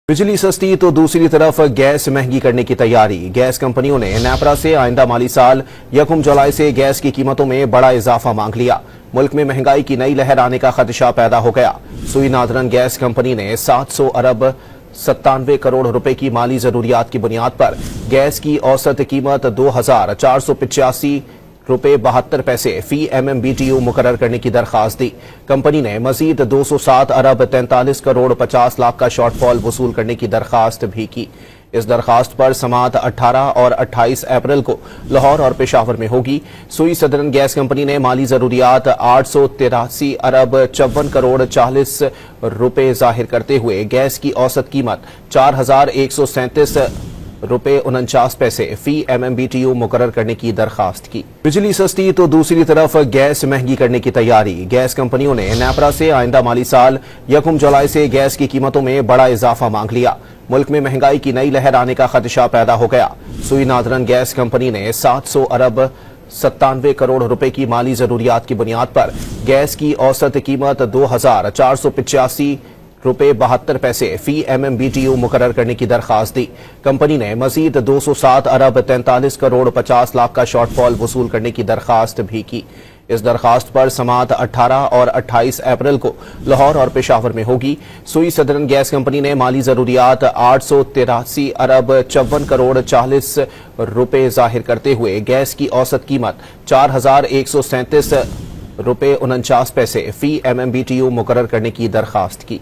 बिजली सस्ती तो दूसरी तरफ गैस महंगी करने की तैयारी। गैस कंपनियों ने नेपरा से आइंदा माली साल 1 जुलाई से गैस की कीमतों में बड़ा इजाफा मांग लिया। मुल्क में महंगाई की नई लहर आने का खदशा पैदा हो गया। सुई नादरन गैस कंपनी ने 700 अरब 97 करोड़ रुपए की माली जरूरियात की बुनियाद पर गैस की औसत कीमत 2,485 रुपए 72 पैसे फी MMBTU मुकर्रर करने की दरखास्त दी। कंपनी ने मजीद 207 अरब 43 करोड़ 50 लाख का शॉर्टफॉल वसूल करने की दरखास्त भी की। इस दरखास्त पर समाअत 18 और 28 अप्रैल को लाहौर और पेशावर में होगी। सुई सदरन गैस कंपनी ने माली जरूरियात 883 अरब 54 करोड़ 40 रुपए जाहिर करते हुए गैस की औसत कीमत 4,137 रुपए 49 पैसे फी MMBTU मुकर्रर करने की दरखास्त की। बिजली सस्ती तो दूसरी तरफ गैस महंगी करने की तैयारी। गैस कंपनियों ने नेपरा से आइंदा माली साल 1 जुलाई से गैस की कीमतों में बड़ा इजाफा मांग लिया। मुल्क में महंगाई की नई लहर आने का खदशा पैदा हो गया। सुई नादरन गैस कंपनी ने 700 अरब 97 करोड़ रुपए की माली जरूरियात की बुनियाद पर गैस की औसत कीमत 2,485 रुपए 72 पैसे फी MMBTU मुकर्रर करने की दरखास्त दी। कंपनी ने मजीद 207 अरब 43 करोड़ 50 लाख का शॉर्टफॉल वसूल करने की दरखास्त भी की। इस दरखास्त पर समाअत 18 और 28 अप्रैल को लाहौर और पेशावर में होगी। सुई सदरन गैस कंपनी ने माली जरूरियात 883 अरब 54 करोड़ 40 रुपए जाहिर करते हुए गैस की औसत कीमत 4,137 रुपए 49 पैसे फी MMBTU मुकर्रर करने की दरखास्त की।